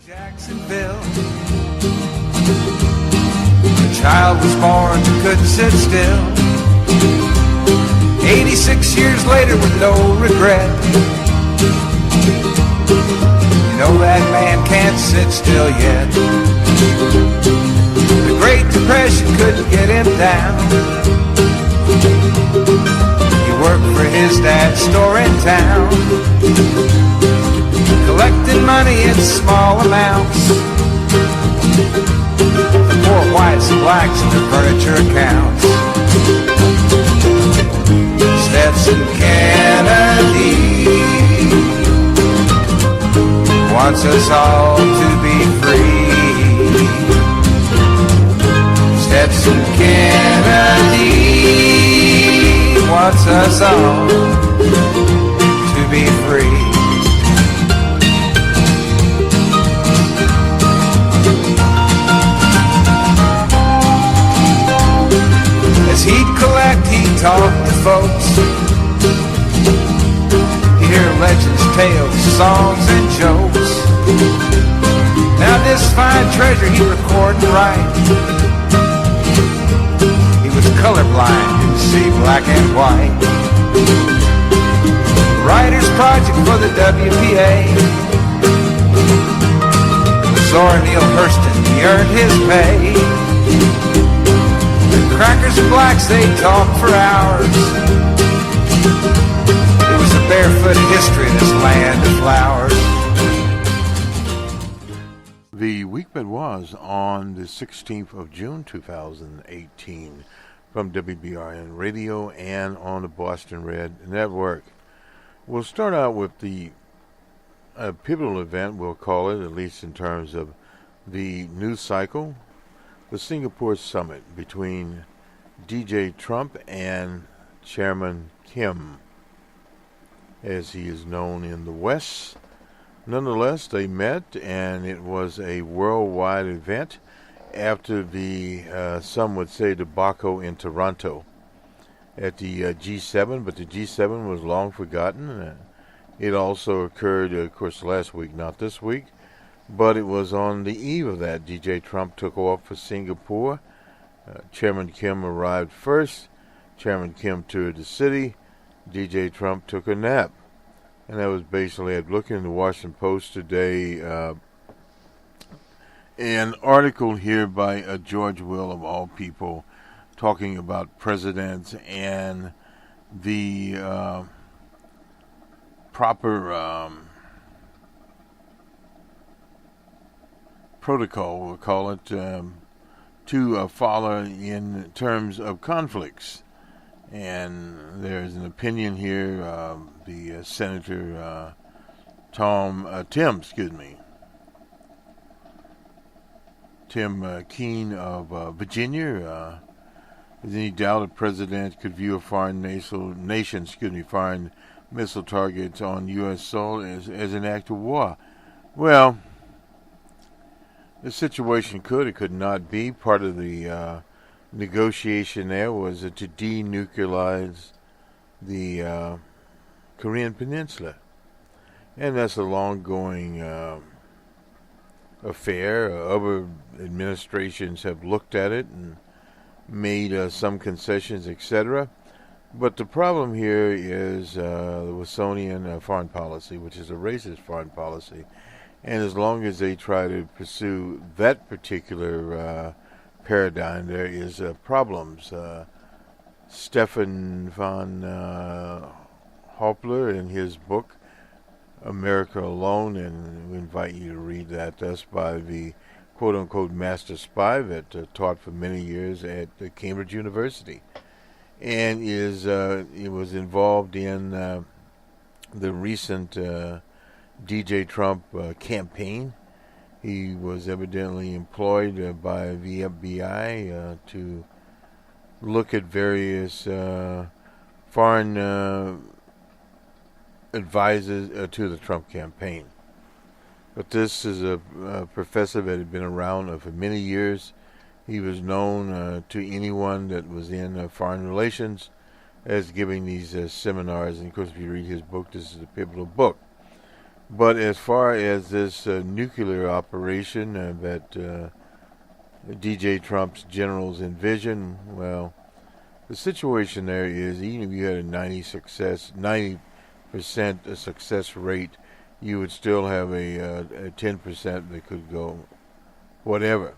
Jacksonville. The child was born but couldn't sit still. 86 years later with no regret. You know that man can't sit still yet. The Great Depression couldn't get him down. He worked for his dad's store in town, collecting money in small amounts. The poor whites and blacks in their furniture accounts. Stetson Kennedy wants us all to be free. Stetson Kennedy wants us all to be free. As he'd collect, he'd talk to folks. He'd hear legends, tales, songs, and jokes. Now this fine treasure he'd record and write. He was colorblind, didn't see black and white. Writer's project for the WPA. Zora Neale Hurston, he earned his pay. Crackers and blacks, they talked for hours. It was a barefoot history of this land of flowers. The week that was on the 16th of June 2018 from WBRN Radio and on the Boston Red Network. We'll start out with the pivotal event, we'll call it, at least in terms of the news cycle, the Singapore summit between DJ Trump and Chairman Kim, as he is known in the West. Nonetheless, they met, and it was a worldwide event after the, some would say, debacle in Toronto at the G7, but the G7 was long forgotten. It also occurred, of course, last week, not this week, but it was on the eve of that. DJ Trump took off for Singapore. Chairman Kim arrived first. Chairman Kim toured the city. DJ Trump took a nap. And that was basically, I'm looking in the Washington Post today, an article here by George Will, of all people, talking about presidents and the proper protocol, we'll call it, to follow in terms of conflicts. And there's an opinion here, the Senator Tim Keene of Virginia. Is any doubt a president could view a foreign foreign missile targets on U.S. soil as an act of war? Well, the situation could, it could not be. Part of the negotiation there was to denuclearize the Korean Peninsula. And that's a long-going affair. Other administrations have looked at it and made some concessions, etc. But the problem here is the Wilsonian foreign policy, which is a racist foreign policy. And as long as they try to pursue that particular paradigm, there is problems. Stefan von Hoppler, in his book, America Alone, and we invite you to read that. That's by the quote-unquote master spy that taught for many years at Cambridge University. And he was involved in the recent DJ Trump campaign. He was evidently employed by the FBI to look at various foreign advisors to the Trump campaign. But this is a professor that had been around for many years. He was known to anyone that was in foreign relations as giving these seminars. And of course, if you read his book, this is a pivotal book. But as far as this nuclear operation that DJ Trump's generals envision, well, the situation there is even if you had a 90% success rate, you would still have a 10% that could go whatever.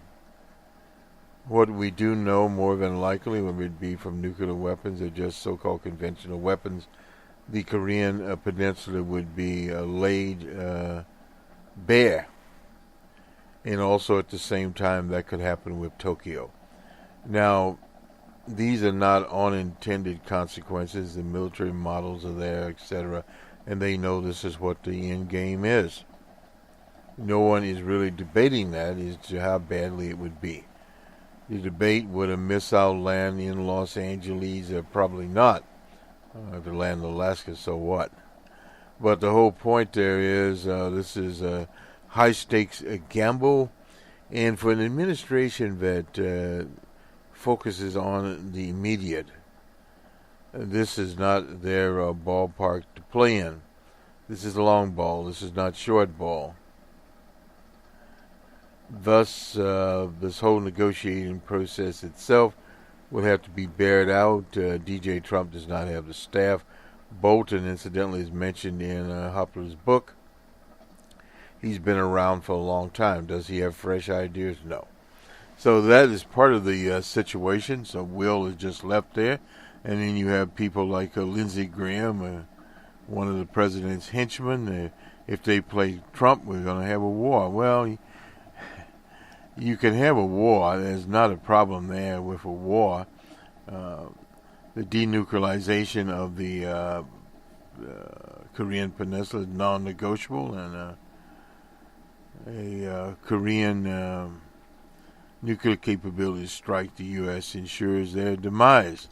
What we do know more than likely would be from nuclear weapons or just so-called conventional weapons, the Korean peninsula would be laid bare. And also at the same time that could happen with Tokyo. Now, these are not unintended consequences. The military models are there, etc. And they know this is what the end game is. No one is really debating that as to how badly it would be. The debate, would a missile land in Los Angeles? Probably not. If it land in Alaska, so what? But the whole point there is this is a high-stakes gamble, and for an administration that focuses on the immediate, this is not their ballpark to play in. This is long ball. This is not short ball. Thus, this whole negotiating process itself will have to be bared out. DJ Trump does not have the staff. Bolton, incidentally, is mentioned in Hopler's book. He's been around for a long time. Does he have fresh ideas? No. So that is part of the situation. So Will is just left there. And then you have people like Lindsey Graham, one of the president's henchmen. If they play Trump, we're going to have a war. Well, you can have a war. There's not a problem there with a war. The denuclearization of the Korean Peninsula is non-negotiable, and a Korean nuclear capability to strike the U.S. ensures their demise.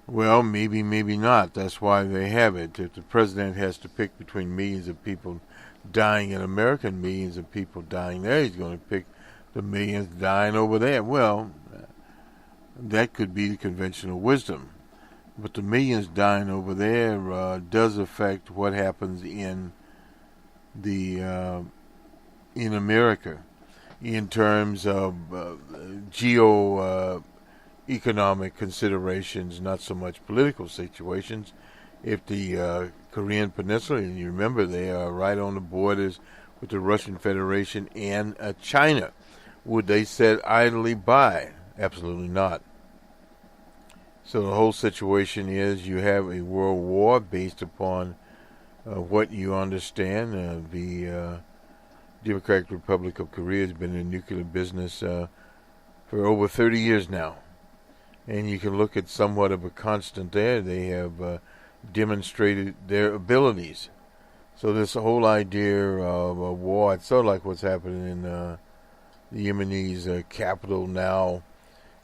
Well, maybe, maybe not. That's why they have it. If the president has to pick between millions of people dying in America and millions of people dying there, he's going to pick the millions dying over there. Well, that could be the conventional wisdom. But the millions dying over there does affect what happens in the in America in terms of geo-economic considerations, not so much political situations. If the Korean Peninsula, and you remember they are right on the borders with the Russian Federation and China, would they sit idly by? Absolutely not. So the whole situation is you have a world war based upon what you understand. The Democratic Republic of Korea has been in the nuclear business for over 30 years now. And you can look at somewhat of a constant there. They have demonstrated their abilities. So this whole idea of a war, it's sort of like what's happening in the Yemenis capital now.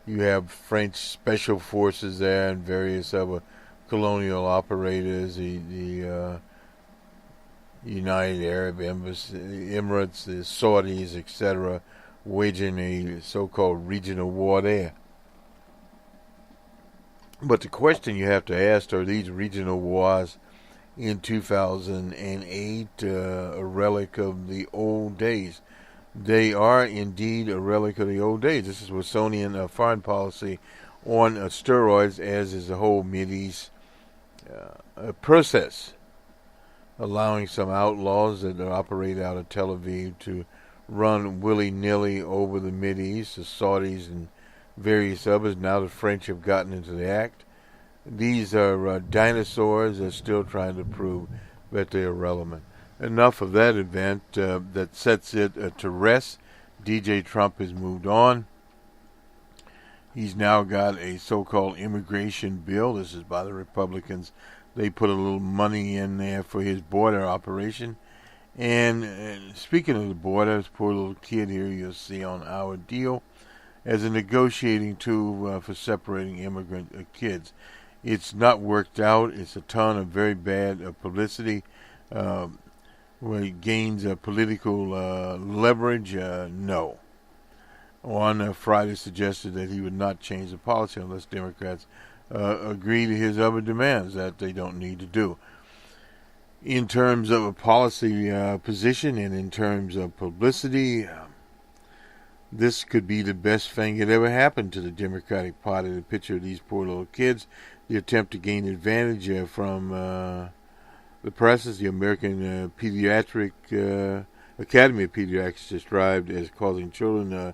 You have French special forces there and various other colonial operators, the United Arab Emirates, the Saudis, etc., waging a so-called regional war there. But the question you have to ask, are these regional wars in 2008 a relic of the old days? They are indeed a relic of the old days. This is Wilsonian foreign policy on steroids, as is the whole Mideast process, allowing some outlaws that operate out of Tel Aviv to run willy-nilly over the Mideast, the Saudis and various others. Now the French have gotten into the act. These are dinosaurs that are still trying to prove that they are relevant. Enough of that event that sets it to rest. DJ Trump has moved on. He's now got a so-called immigration bill. This is by the Republicans. They put a little money in there for his border operation. And speaking of the border, this poor little kid here you'll see on Our Deal as a negotiating tool for separating immigrant kids. It's not worked out. It's a ton of very bad publicity. Where he gains political leverage, no. On Friday suggested that he would not change the policy unless Democrats agree to his other demands that they don't need to do. in terms of a policy position and in terms of publicity, this could be the best thing that ever happened to the Democratic Party. The picture of these poor little kids, the attempt to gain advantage from the presses, the American Pediatric Academy of Pediatrics described as causing children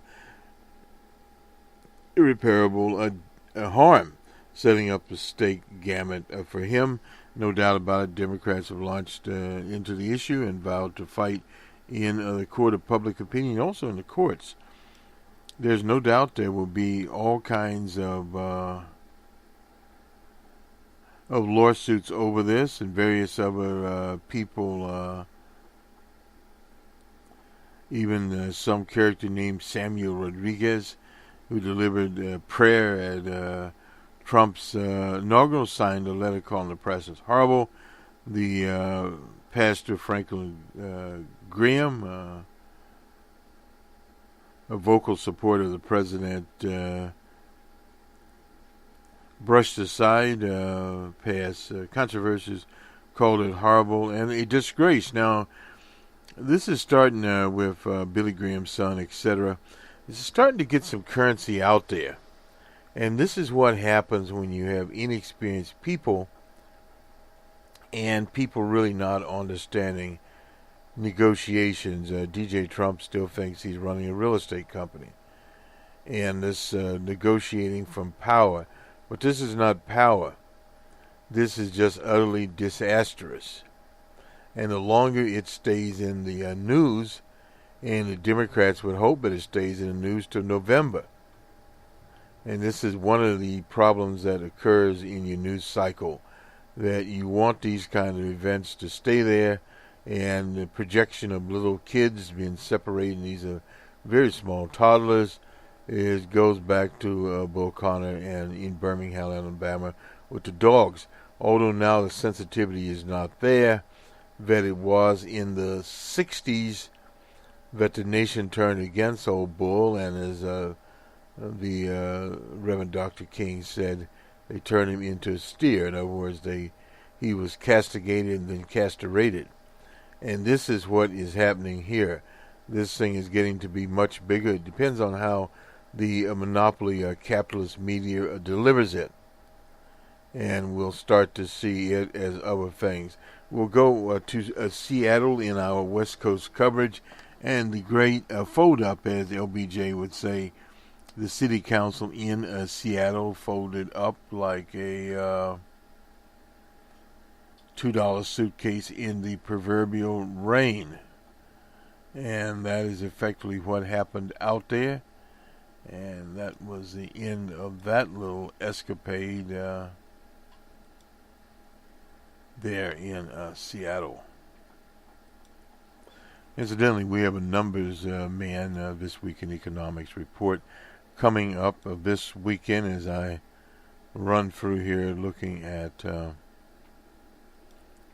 irreparable harm, setting up a stake gamut for him. No doubt about it, Democrats have launched into the issue and vowed to fight in the court of public opinion, also in the courts. There's no doubt there will be all kinds of lawsuits over this, and various other people, even some character named Samuel Rodriguez, who delivered a prayer at Trump's inaugural, signed a letter calling the press as horrible. The pastor Franklin Graham, a vocal supporter of the president, brushed aside past controversies, called it horrible and a disgrace. Now, this is starting with Billy Graham's son, etc. This is starting to get some currency out there. And this is what happens when you have inexperienced people and people really not understanding negotiations. DJ Trump still thinks he's running a real estate company. And this negotiating from power. But this is not power. This is just utterly disastrous. And the longer it stays in the news, and the Democrats would hope that it stays in the news till November. And this is one of the problems that occurs in your news cycle, that you want these kind of events to stay there, and the projection of little kids being separated, these are very small toddlers, goes back to Bull Connor and in Birmingham, Alabama, with the dogs. Although now the sensitivity is not there, that it was in the 60s that the nation turned against old Bull, and as the Reverend Dr. King said, they turned him into a steer. In other words, he was castigated and then castrated. And this is what is happening here. This thing is getting to be much bigger. It depends on how the monopoly capitalist media delivers it. And we'll start to see it as other things. We'll go to Seattle in our West Coast coverage, and the great fold-up, as LBJ would say. The city council in Seattle folded up like a $2 suitcase in the proverbial rain. And that is effectively what happened out there. And that was the end of that little escapade there in Seattle. Incidentally, we have a numbers man this week in economics report coming up this weekend as I run through here looking at for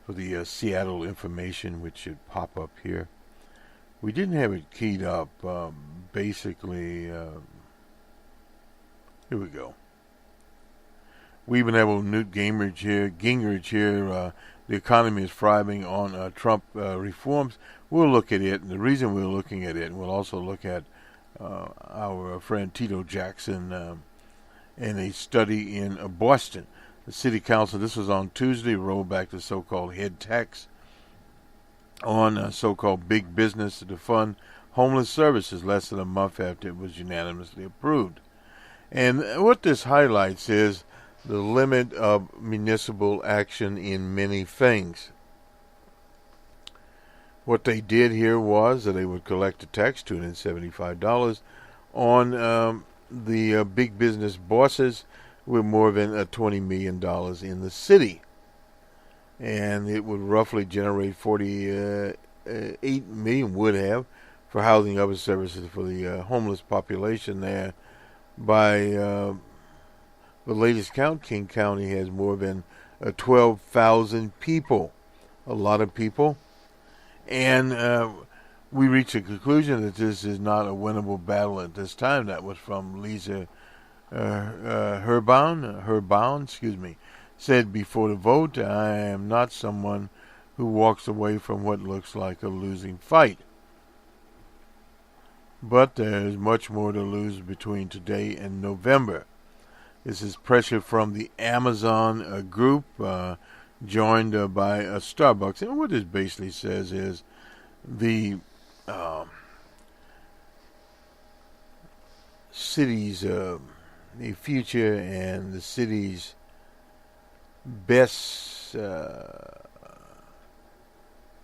the Seattle information, which should pop up here. We didn't have it keyed up. Basically, here we go. We've been able to Newt Gingrich here. The economy is thriving on Trump reforms. We'll look at it, and the reason we're looking at it, and we'll also look at our friend Tito Jackson in a study in Boston. The city council, this was on Tuesday, rolled back the so-called head tax on so-called big business to fund homeless services less than a month after it was unanimously approved. And what this highlights is the limit of municipal action in many things. What they did here was that they would collect a tax, $275, on the big business bosses with more than $20 million in the city. And it would roughly generate $48 million, would have, for housing other services for the homeless population there. By the latest count, King County has more than 12,000 people, a lot of people. And we reached a conclusion that this is not a winnable battle at this time. That was from Lisa Herbaum, said before the vote, I am not someone who walks away from what looks like a losing fight. But there's much more to lose between today and November. This is pressure from the Amazon group, joined by Starbucks. And what this basically says is the city's the future and the city's best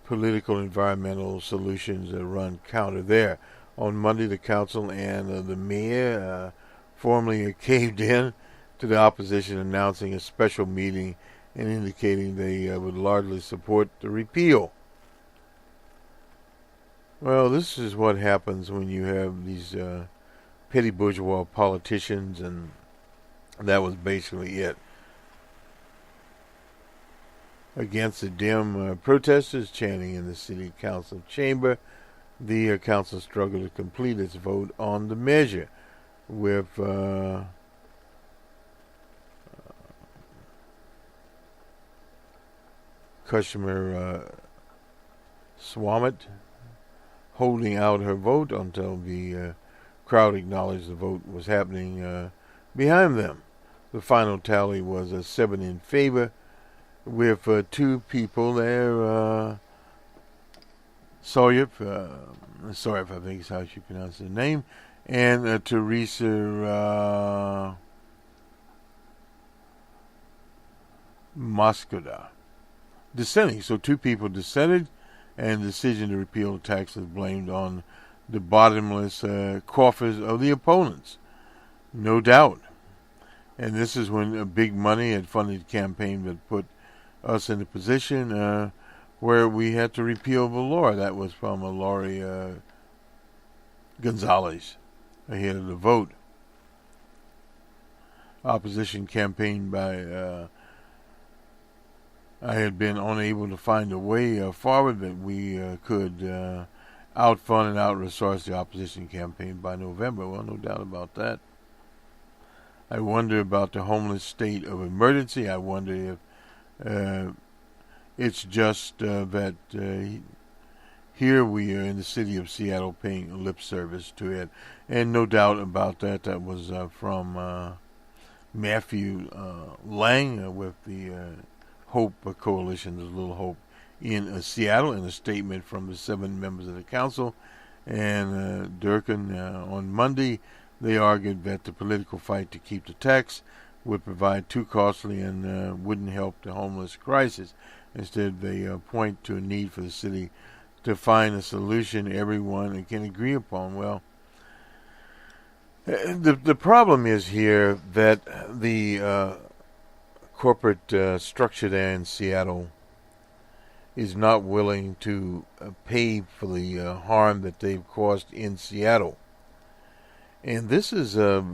political environmental solutions run counter there. On Monday, the council and the mayor formally caved in to the opposition, announcing a special meeting and indicating they would largely support the repeal. Well, this is what happens when you have these petty bourgeois politicians, and that was basically it. Against the dim protesters chanting in the city council chamber, the council struggled to complete its vote on the measure, with Customer Swammit holding out her vote until the crowd acknowledged the vote was happening behind them. The final tally was 7 in favor, with 2 people there. Sawyer, sorry if I think is how you pronounce the name, and Teresa Moscoda dissenting. So 2 people dissented, and the decision to repeal the tax was blamed on the bottomless coffers of the opponents. No doubt. And this is when big money had funded the campaign that put us in a position where we had to repeal the law. That was from Laurie Gonzalez ahead of the vote. Opposition campaign by I had been unable to find a way forward that we could outfund and outresource the opposition campaign by November. Well, no doubt about that. I wonder about the homeless state of emergency. I wonder if it's just that here we are in the city of Seattle paying lip service to it. And no doubt about that. That was from Matthew Lang with the Hope Coalition. There's a little hope in Seattle, in a statement from the 7 members of the council. And Durkin on Monday, they argued that the political fight to keep the tax would provide too costly and wouldn't help the homeless crisis. Instead, they point to a need for the city to find a solution everyone can agree upon. Well, the problem is here that the corporate structure there in Seattle is not willing to pay for the harm that they've caused in Seattle. And this is a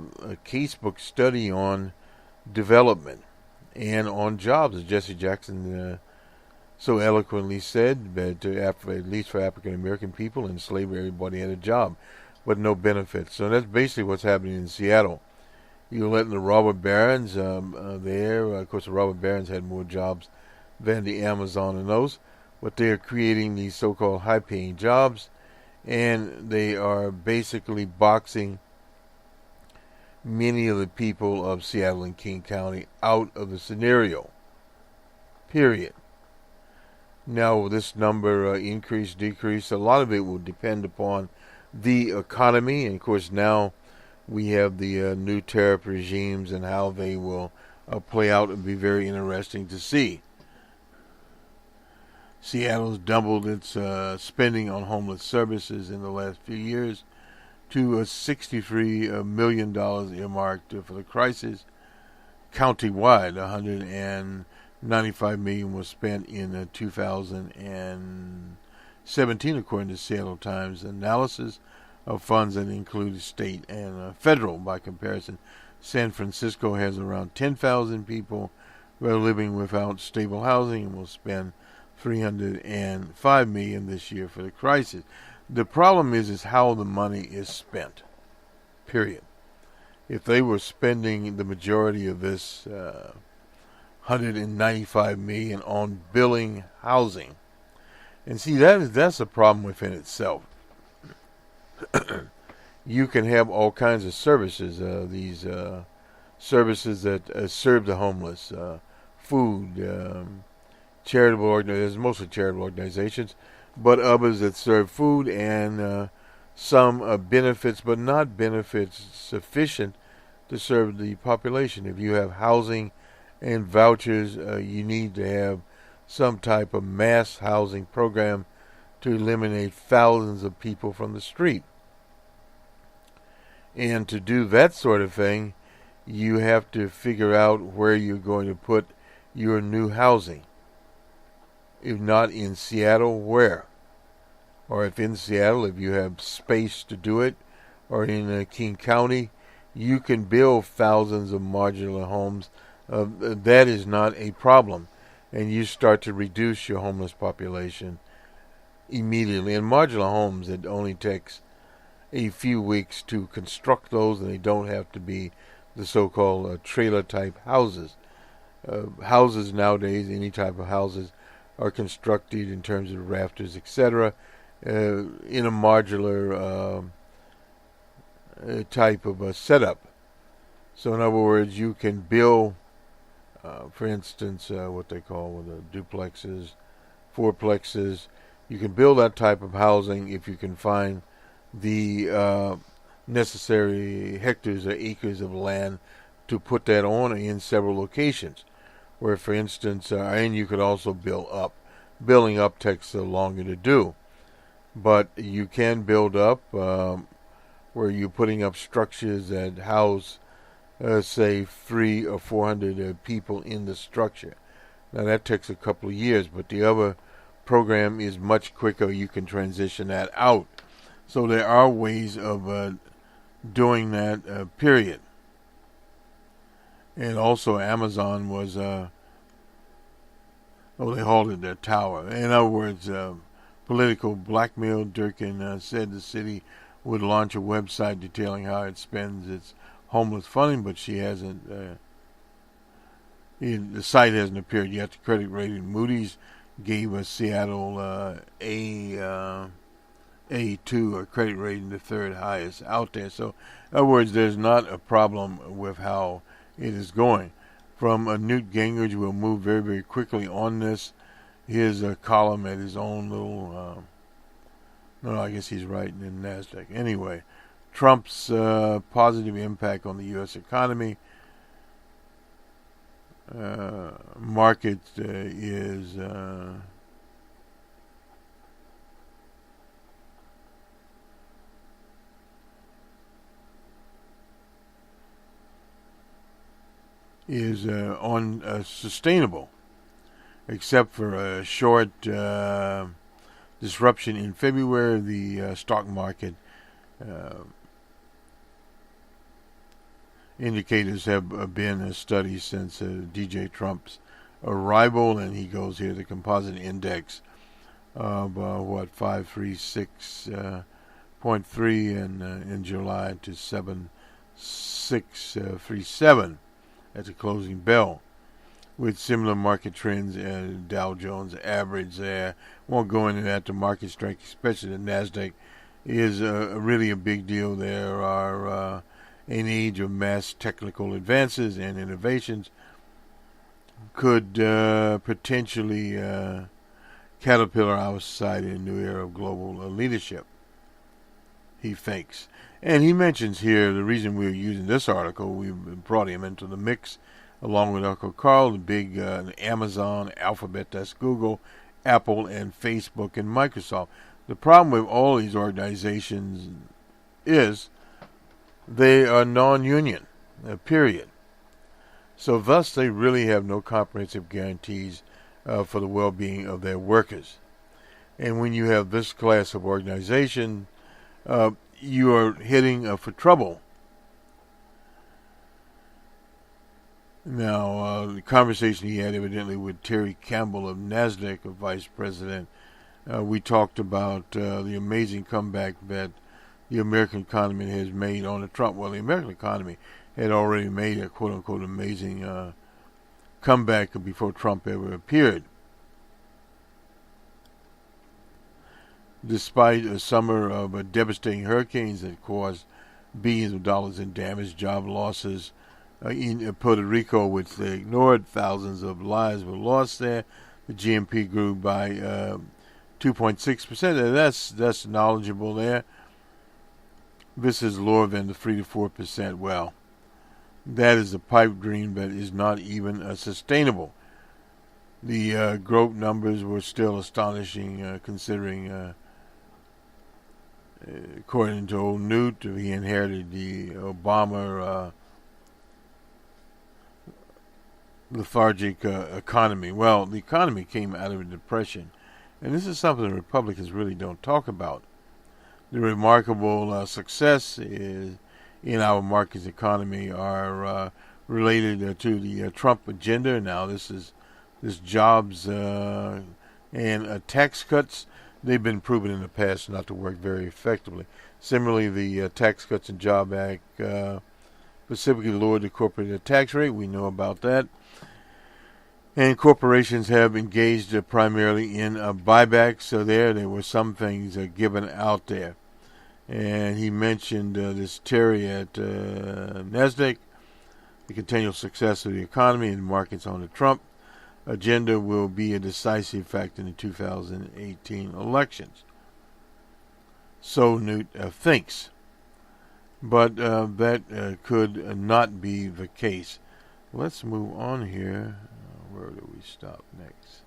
casebook study on development and on jobs, as Jesse Jackson so eloquently said, that at least for African American people in slavery, everybody had a job, but no benefits. So that's basically what's happening in Seattle. You're letting the robber barons there. Of course, the robber barons had more jobs than the Amazon and those, but they are creating these so-called high-paying jobs, and they are basically boxing many of the people of Seattle and King County out of the scenario. Period. Now, will this number increase, decrease? A lot of it will depend upon the economy. And, of course, now we have the new tariff regimes and how they will play out. It will be very interesting to see. Seattle's doubled its spending on homeless services in the last few years to $63 million earmarked for the crisis. Countywide, $195 million was spent in 2017, according to Seattle Times analysis of funds that include state and federal. By comparison, San Francisco has around 10,000 people who are living without stable housing and will spend $305 million this year for the crisis. The problem is how the money is spent. Period. If they were spending the majority of this $195 million on building housing, And see, that's a problem within itself. You can have all kinds of services, these services that serve the homeless, food, charitable organizations, mostly charitable organizations, but others that serve food and some benefits, but not benefits sufficient to serve the population. If you have housing and vouchers, you need to have some type of mass housing program to eliminate thousands of people from the street. And to do that sort of thing, you have to figure out where you're going to put your new housing. If not in Seattle, where? Or if in Seattle, if you have space to do it, or in King County, you can build thousands of modular homes. That is not a problem. And you start to reduce your homeless population immediately. In modular homes, it only takes a few weeks to construct those, and they don't have to be the so-called trailer-type houses. Houses nowadays, any type of houses, are constructed in terms of rafters, etc., in a modular type of setup. So in other words, you can build, for instance, what they call duplexes, fourplexes. You can build that type of housing if you can find the necessary hectares or acres of land to put that on in several locations. Where, for instance, and you could also build up. Building up takes longer to do. But you can build up where you're putting up structures that house, say, 300 or 400 people in the structure. Now, that takes a couple of years, but the other program is much quicker. You can transition that out. So there are ways of doing that, period. And also Amazon was, they halted their tower. In other words, political blackmail. Durkin said the city would launch a website detailing how it spends its homeless funding, but she hasn't, the site hasn't appeared yet. The credit rating Moody's gave us Seattle A2, or credit rating, the third highest out there. So, in other words, there's not a problem with how it is going. From Newt Gingrich, will move very, very quickly on this. His column at his own little, no, I guess he's writing in NASDAQ. Anyway, Trump's positive impact on the U.S. economy. Market is unsustainable, except for a short disruption in February. The stock market indicators have been studied since DJ Trump's arrival, and he goes here, the composite index of 536.3 in July to 7637 at the closing bell, with similar market trends. Dow Jones average there. Won't go into that. The market strength, especially the NASDAQ, is really a big deal. There are an age of mass technical advances and innovations could potentially caterpillar our society in a new era of global leadership, he thinks. And he mentions here the reason we're using this article, we brought him into the mix along with Uncle Carl, the big Amazon, Alphabet, that's Google, Apple, and Facebook, and Microsoft. The problem with all these organizations is they are non-union, period. So thus they really have no comprehensive guarantees for the well-being of their workers. And when you have this class of organization, you are heading for trouble. Now, the conversation he had evidently with Terry Campbell of NASDAQ, a vice president, we talked about the amazing comeback that the American economy has made on the Trump. Well, the American economy had already made a quote-unquote amazing comeback before Trump ever appeared. Despite a summer of devastating hurricanes that caused billions of dollars in damage, job losses in Puerto Rico, which they ignored, thousands of lives were lost there. The GNP grew by 2.6%, and that's knowledgeable there. This is lower than the 3 to 4%. Well, that is a pipe dream that is not even sustainable. The growth numbers were still astonishing, considering, according to old Newt, he inherited the Obama lethargic economy. Well, the economy came out of a depression, and this is something the Republicans really don't talk about. The remarkable success is in our markets economy are related to the Trump agenda. Now, this jobs and tax cuts. They've been proven in the past not to work very effectively. Similarly, the Tax Cuts and Job Act specifically lowered the corporate tax rate. We know about that. And corporations have engaged primarily in buybacks. So there were some things given out there. And he mentioned this Terry at NASDAQ, the continual success of the economy and markets on the Trump agenda will be a decisive factor in the 2018 elections. So Newt thinks. But that could not be the case. Let's move on here. Where do we stop next?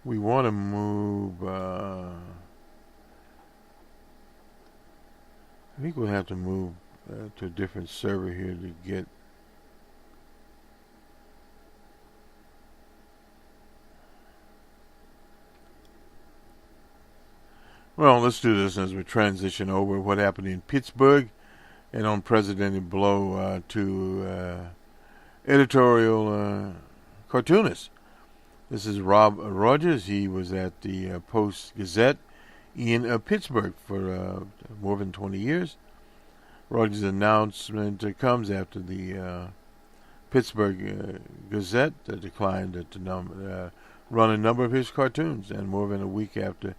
We want to move. I think we'll have to move to a different server here to get. Well, let's do this as we transition over what happened in Pittsburgh. An unprecedented blow to editorial cartoonists. This is Rob Rogers. He was at the Post-Gazette in Pittsburgh for more than 20 years. Rogers' announcement comes after the Pittsburgh Gazette declined to run a number of his cartoons, and more than a week after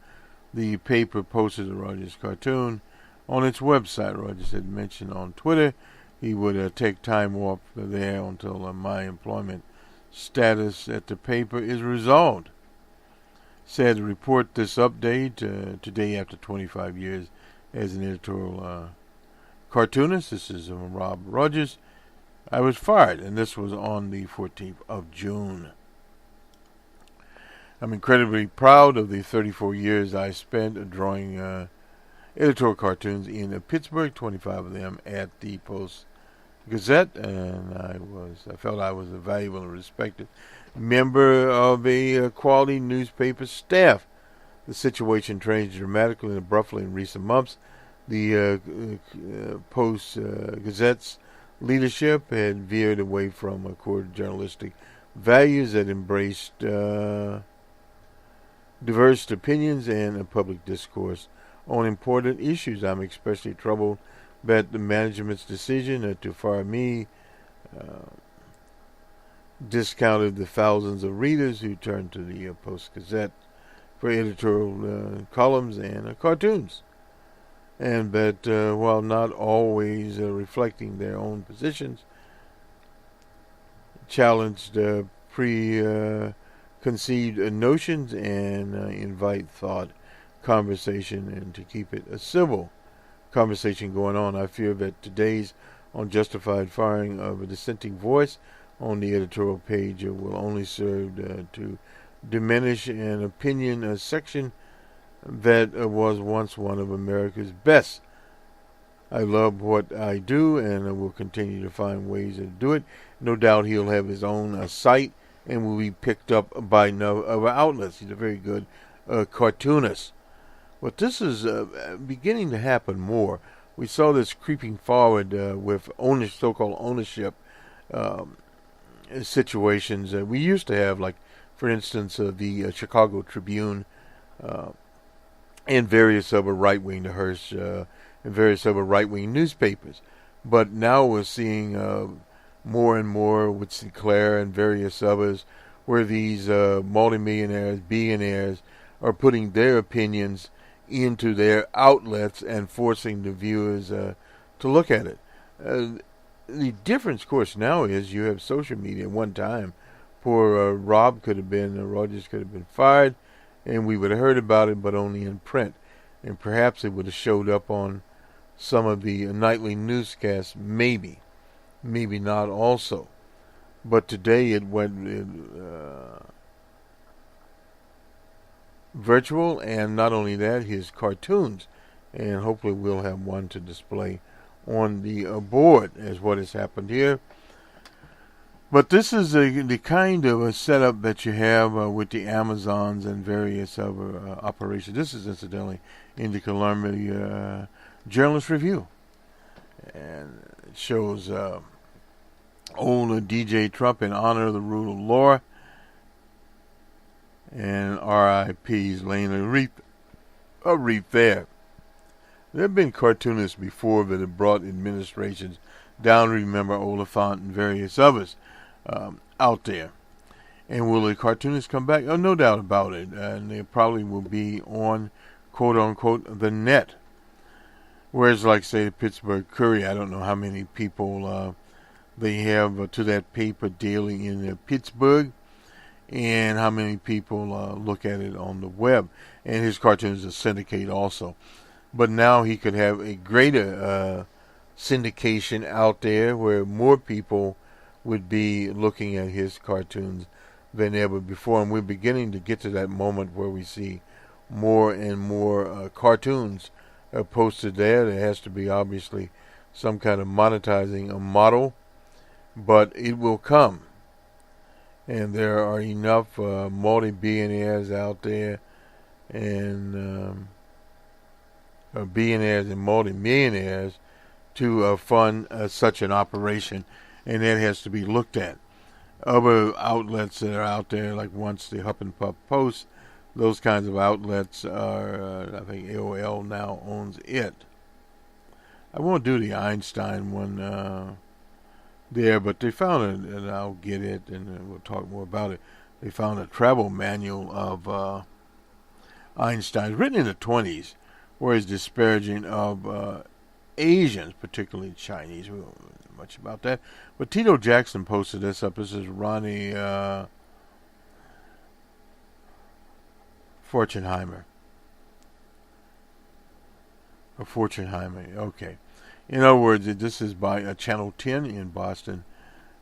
the paper posted a Rogers cartoon on its website. Rogers had mentioned on Twitter he would take time off there until my employment status at the paper is resolved. Said to report this update today after 25 years as an editorial cartoonist. This is Rob Rogers. I was fired, and this was on the 14th of June. I'm incredibly proud of the 34 years I spent drawing editorial cartoons in Pittsburgh, 25 of them at the Post-Gazette, and I felt I was a valuable and respected member of a quality newspaper staff. The situation changed dramatically and abruptly in recent months. The Post-Gazette's leadership had veered away from core journalistic values that embraced diverse opinions and public discourse on important issues. I'm especially troubled that the management's decision to fire me discounted the thousands of readers who turned to the Post-Gazette for editorial columns and cartoons, and that while not always reflecting their own positions, challenged preconceived notions and invite thought, conversation, and to keep it a civil conversation going on. I fear that today's unjustified firing of a dissenting voice on the editorial page will only serve to diminish an opinion section that was once one of America's best. I love what I do, and I will continue to find ways to do it. No doubt he'll have his own site and will be picked up by no other outlets. He's a very good cartoonist. But this is beginning to happen more. We saw this creeping forward with so-called ownership situations. We used to have, like, for instance, the Chicago Tribune and various other right-wing, the Hearst, and various other right-wing newspapers. But now we're seeing more and more with Sinclair and various others where these multimillionaires, billionaires are putting their opinions into their outlets and forcing the viewers to look at it. The difference, of course, now is you have social media. At one time, poor Rogers could have been fired, and we would have heard about it, but only in print. And perhaps it would have showed up on some of the nightly newscasts, maybe not also. But today it went virtual, and not only that, his cartoons, and hopefully we'll have one to display on the board as what has happened here. But this is the kind of a setup that you have with the Amazons and various other operations. This is incidentally in the Columbia Journalist Review, and it shows old DJ Trump in honor of the rule of law, and RIP's laying a wreath there. There have been cartoonists before that have brought administrations down. Remember Oliphant and various others out there. And will the cartoonists come back? Oh, no doubt about it. And they probably will be on, quote-unquote, the net. Whereas, like, say, the Pittsburgh Courier, I don't know how many people they have to that paper daily in Pittsburgh, and how many people look at it on the web. And his cartoons are syndicated also. But now he could have a greater syndication out there where more people would be looking at his cartoons than ever before. And we're beginning to get to that moment where we see more and more cartoons posted there. There has to be obviously some kind of monetizing a model, but it will come. And there are enough multi-billionaires out there, and billionaires and multi-millionaires to fund such an operation, and that has to be looked at. Other outlets that are out there, like once the Huff and Puff Post, those kinds of outlets are, I think AOL now owns it. I won't do the Einstein one there, but they found it, and I'll get it, and we'll talk more about it. They found a travel manual of Einstein's, written in the 20s, where he's disparaging of Asians, particularly Chinese. We don't know much about that. But Tito Jackson posted this up. This is Ronnie Fortunheimer. Okay. In other words, this is by Channel 10 in Boston.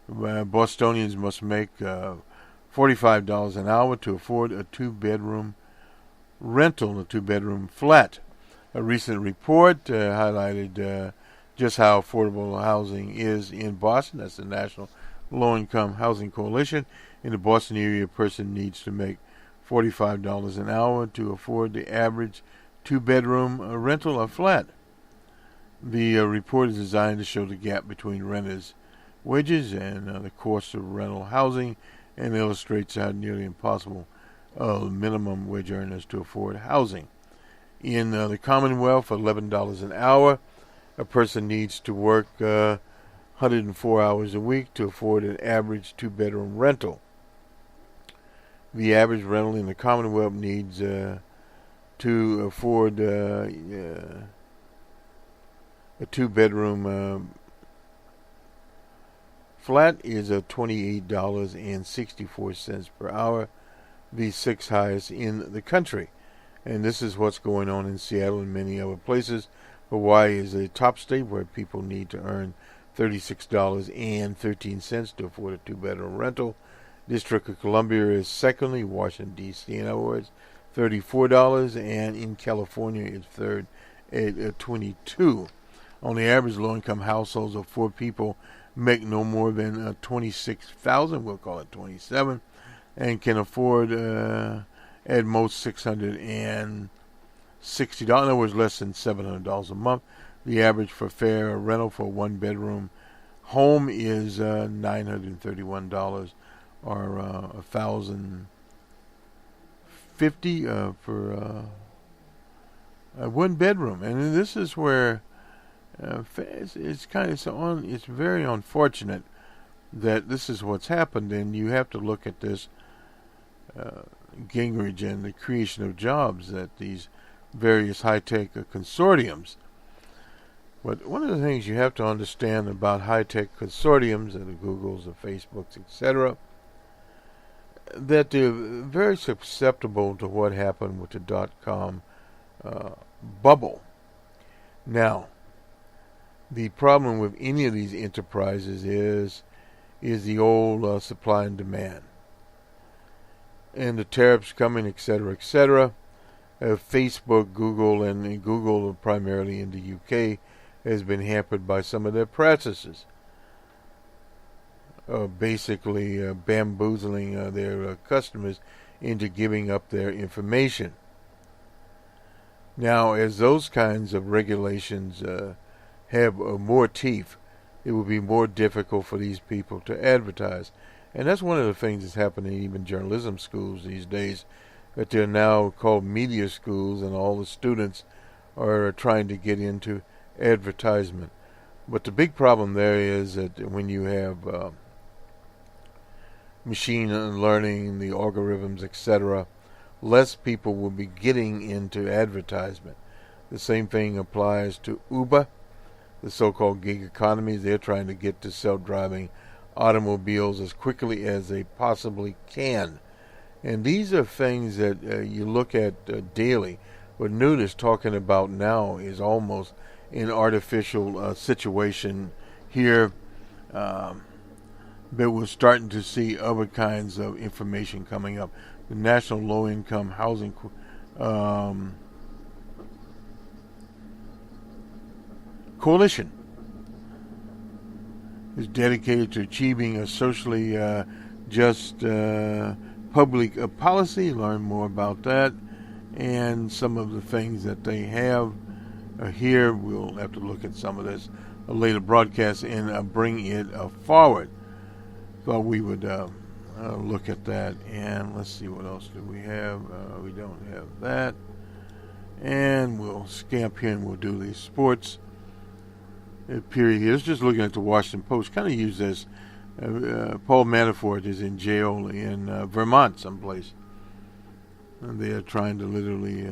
Bostonians must make $45 an hour to afford a two-bedroom rental, a two-bedroom flat. A recent report highlighted just how affordable housing is in Boston. That's the National Low-Income Housing Coalition. In the Boston area, a person needs to make $45 an hour to afford the average two-bedroom rental or flat. The report is designed to show the gap between renters' wages and the cost of rental housing, and illustrates how nearly impossible minimum wage earners to afford housing. In the Commonwealth, $11 an hour, a person needs to work 104 hours a week to afford an average two-bedroom rental. The average rental in the Commonwealth needs to afford a two-bedroom flat is $28.64 per hour, the sixth highest in the country. And this is what's going on in Seattle and many other places. Hawaii is a top state where people need to earn $36.13 to afford a two-bedroom rental. District of Columbia is secondly, Washington, D.C., in other words, $34, and in California it's third at $22. On the average, low-income households of four people make no more than $26,000, we'll call it $27, and can afford at most $660. In other words, less than $700 a month. The average for fair rental for a one-bedroom home is $931, or $1,050 for a one bedroom. And this is where it's very unfortunate that this is what's happened, and you have to look at this Gingrich and the creation of jobs at these various high-tech consortiums. But one of the things you have to understand about high-tech consortiums, the Googles, the Facebooks, etc., that they're very susceptible to what happened with the dot-com bubble. Now, the problem with any of these enterprises is the old supply and demand. And the tariffs coming, etc., etc. Facebook, Google, and Google primarily in the UK has been hampered by some of their practices. Basically bamboozling their customers into giving up their information. Now, as those kinds of regulations have more teeth, it will be more difficult for these people to advertise. And that's one of the things that's happening even in journalism schools these days, that they're now called media schools, and all the students are trying to get into advertisement. But the big problem there is that when you have machine learning, the algorithms, etc., less people will be getting into advertisement. The same thing applies to Uber, the so-called gig economies. They're trying to get to self-driving automobiles as quickly as they possibly can. And these are things that you look at daily. What Newt is talking about now is almost an artificial situation here. But we're starting to see other kinds of information coming up. The National Low-Income Housing Coalition is dedicated to achieving a socially just public policy. Learn more about that and some of the things that they have here. We'll have to look at some of this later broadcast and bring it forward. Thought we would look at that, and let's see, what else do we have. We don't have that, and we'll scamp here and we'll do the sports period here. It's just looking at the Washington Post. Kind of use this. Paul Manafort is in jail in Vermont someplace, and they are trying to literally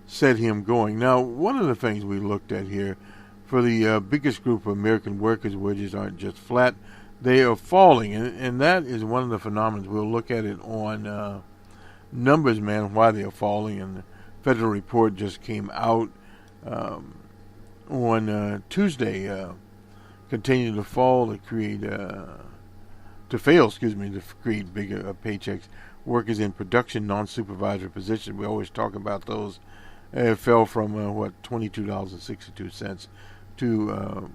set him going. Now, one of the things we looked at here, for the biggest group of American workers, wages aren't just flat, they are falling, and that is one of the phenomena. We'll look at it on Numbers Man, why they are falling, and the federal report just came out on Tuesday. Continue to fall to create to create bigger paychecks. Workers in production, non-supervisory positions, we always talk about those. It fell from $22.62 to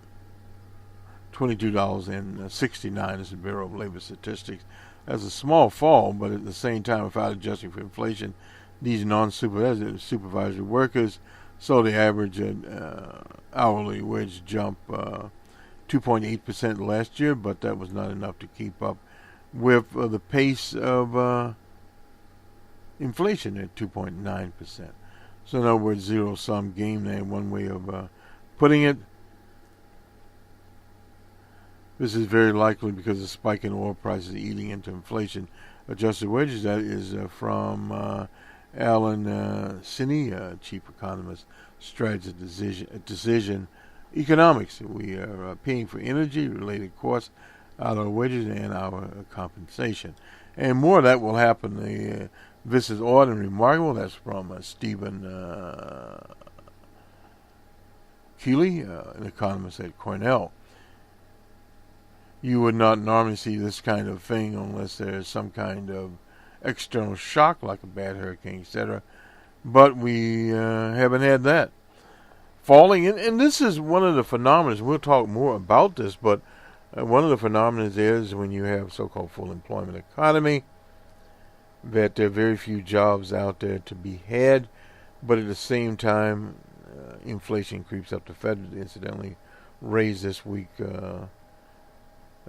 $22.69 is the Bureau of Labor Statistics. That's a small fall, but at the same time, without adjusting for inflation, these non-supervisory workers saw the average hourly wage jump 2.8% last year, but that was not enough to keep up with the pace of inflation at 2.9%. So in other words, zero-sum game there, one way of putting it. This is very likely because the spike in oil prices eating into inflation. Adjusted wages, that is from Alan Sinney, chief economist, strategy decision economics. We are paying for energy-related costs out of our wages and our compensation. And more of that will happen. This is odd and remarkable. That's from Stephen Keeley, an economist at Cornell. You would not normally see this kind of thing unless there's some kind of external shock, like a bad hurricane, etc. But we haven't had that. Falling, and this is one of the phenomena. We'll talk more about this, but one of the phenomena is when you have so-called full employment economy, that there are very few jobs out there to be had, but at the same time, inflation creeps up. The Fed, incidentally, raised this week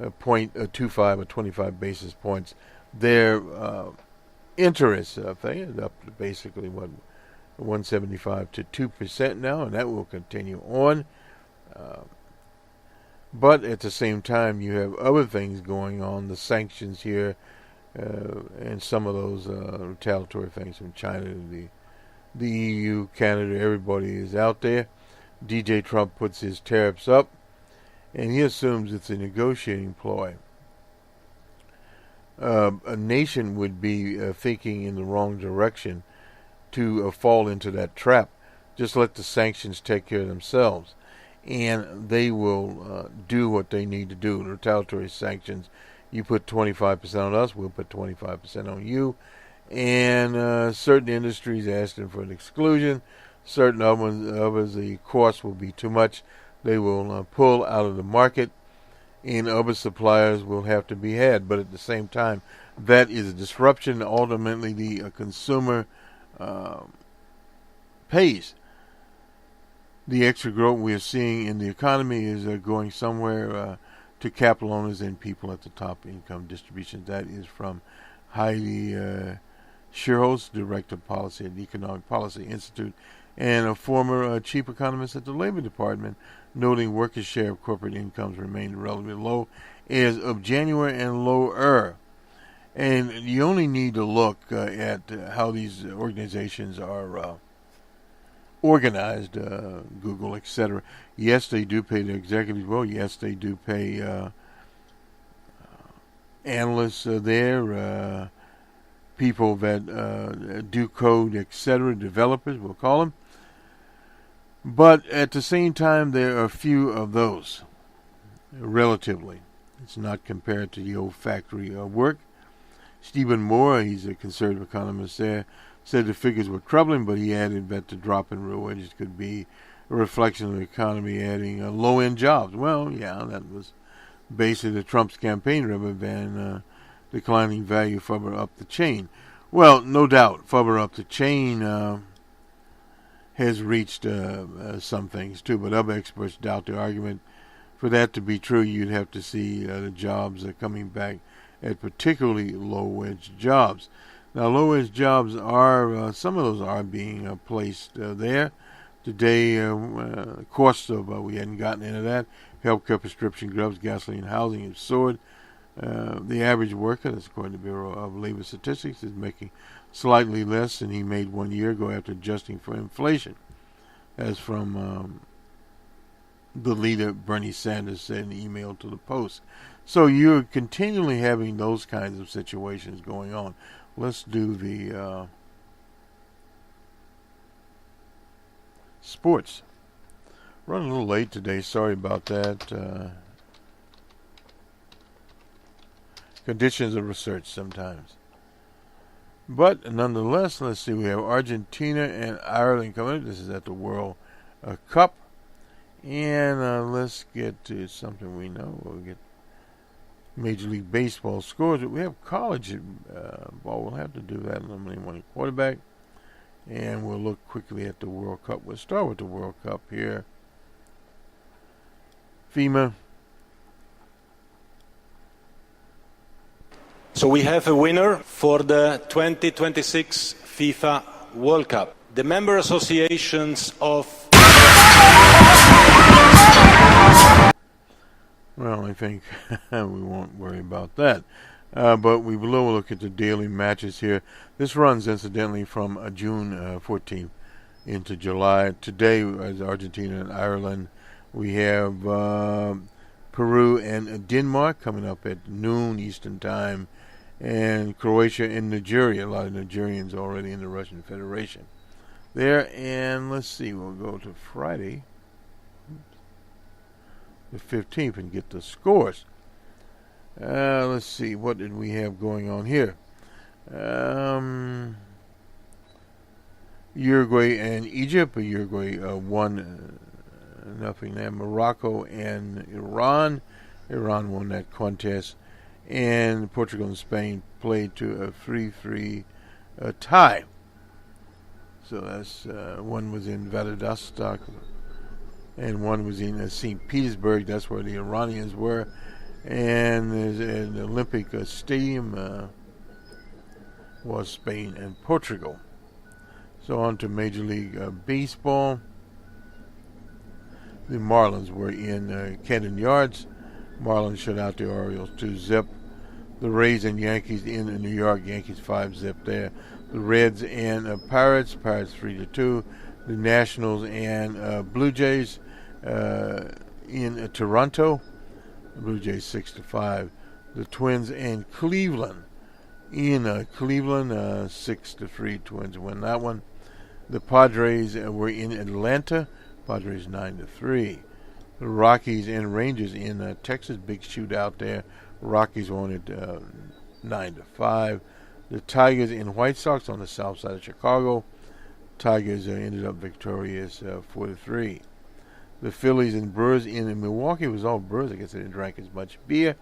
0.25 or 25 basis points. Their interest thing up to basically 175 to 2% now, and that will continue on. But at the same time, you have other things going on. The sanctions here and some of those retaliatory things from China, the EU, Canada, everybody is out there. DJ Trump puts his tariffs up, and he assumes it's a negotiating ploy. A nation would be thinking in the wrong direction to fall into that trap. Just let the sanctions take care of themselves, and they will do what they need to do. The retaliatory sanctions, you put 25% on us, we'll put 25% on you, and certain industries asking for an exclusion. Certain others, the cost will be too much. They will pull out of the market, and other suppliers will have to be had. But at the same time, that is a disruption. Ultimately, the consumer pays. The extra growth we are seeing in the economy is going somewhere to capital owners and people at the top income distributions. That is from Heidi Shirhos, Director of Policy at the Economic Policy Institute, and a former chief economist at the Labor Department, noting workers' share of corporate incomes remained relatively low as of January and lower. And you only need to look at how these organizations are organized, Google, etc. Yes, they do pay their executives well. Yes, they do pay analysts there, people that do code, etc., developers, we'll call them. But at the same time, there are few of those, relatively. It's not compared to the old factory work. Stephen Moore, he's a conservative economist there, said the figures were troubling, but he added that the drop in real wages could be a reflection of the economy adding low-end jobs. Well, yeah, that was basically Trump's campaign rather than declining value further up the chain. Well, no doubt, further up the chain has reached some things too, but other experts doubt the argument. For that to be true, you'd have to see the jobs coming back at particularly low-wage jobs. Now, low-wage jobs are, some of those are being placed there. Today, costs of, we hadn't gotten into that, healthcare, prescription drugs, gasoline, housing have soared. The average worker, that's according to the Bureau of Labor Statistics, is making slightly less than he made 1 year ago after adjusting for inflation. As from the leader, Bernie Sanders, said in an email to the Post. So you're continually having those kinds of situations going on. Let's do the sports. Running a little late today. Sorry about that. Conditions of research sometimes. But nonetheless, let's see. We have Argentina and Ireland coming up. This is at the World Cup. And let's get to something we know. We'll get Major League Baseball scores. We have college ball. We'll have to do that in the morning quarterback. And we'll look quickly at the World Cup. We'll start with the World Cup here. FEMA. So we have a winner for the 2026 FIFA World Cup. The member associations of... Well, I think we won't worry about that. But we will look at the daily matches here. This runs, incidentally, from June 14th into July. Today, as Argentina and Ireland, we have Peru and Denmark coming up at noon Eastern Time, and Croatia and Nigeria. A lot of Nigerians already in the Russian Federation there. And let's see, we'll go to Friday, the 15th, and get the scores. Let's see, what did we have going on here? Uruguay and Egypt. Uruguay won nothing there. Morocco and Iran. Iran won that contest. And Portugal and Spain played to a 3-3 tie. So that's one was in Vladivostok and one was in St. Petersburg. That's where the Iranians were. And there's an Olympic stadium was Spain and Portugal. So on to Major League Baseball. The Marlins were in Camden Yards. Marlins shut out the Orioles 2-0. The Rays and Yankees in New York. Yankees 5-zip there. The Reds and Pirates. Pirates 3-2. The Nationals and Blue Jays in Toronto. The Blue Jays 6-5. The Twins and Cleveland. In Cleveland, 6-3. Twins win that one. The Padres were in Atlanta. Padres 9-3. The Rockies and Rangers in Texas. Big shootout there. Rockies won it 9-5. The Tigers and White Sox on the south side of Chicago. Tigers ended up victorious 4-3. The Phillies and Brewers in Milwaukee. It was all Brewers. I guess they didn't drink as much beer.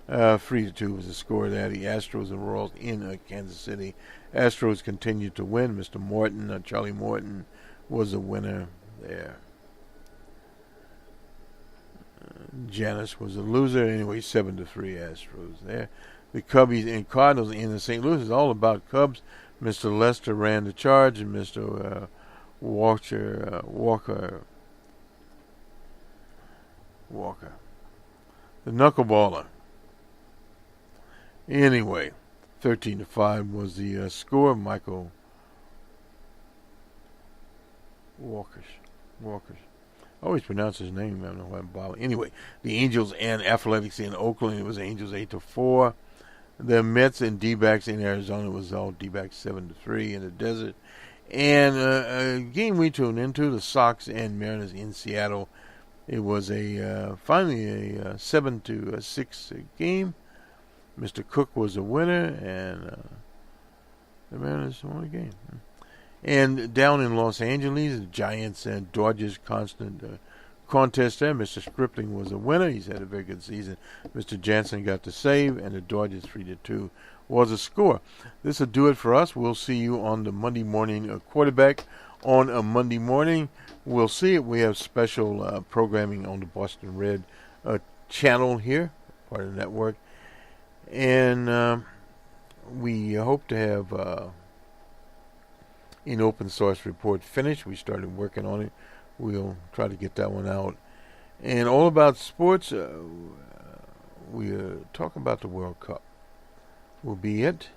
3-2 was the score there. The Astros and Royals in Kansas City. Astros continued to win. Mr. Morton, Charlie Morton, was a winner there. Janice was a loser. Anyway, 7-3 Astros there. The Cubbies and Cardinals in St. Louis. It's all about Cubs. Mr. Lester ran the charge, and Mr. Walker, the knuckleballer. Anyway, 13-5 was the score. Michael Walkers. I always pronounce his name. I don't know why I'm bothering. Anyway, the Angels and Athletics in Oakland. It was Angels 8-4. The Mets and D-backs in Arizona. It was all D-backs 7-3 in the desert. And a game we tuned into, the Sox and Mariners in Seattle. It was finally a 7-6 game. Mr. Cook was a winner, and the Mariners won the game. And down in Los Angeles, the Giants and Dodgers constant contest there. Mr. Scripting was a winner. He's had a very good season. Mr. Jansen got the save, and the Dodgers 3-2 was a score. This will do it for us. We'll see you on the Monday morning quarterback on a Monday morning. We'll see it. We have special programming on the Boston Red channel here, part of the network. And we hope to have an open source report finished. We started working on it. We'll try to get that one out. And all about sports, we talk about the World Cup. Will be it.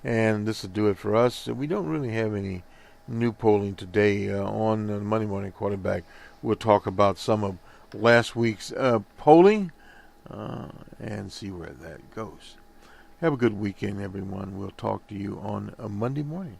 And this will do it for us. We don't really have any new polling today on the Monday Morning Quarterback. We'll talk about some of last week's polling and see where that goes. Have a good weekend, everyone. We'll talk to you on a Monday morning.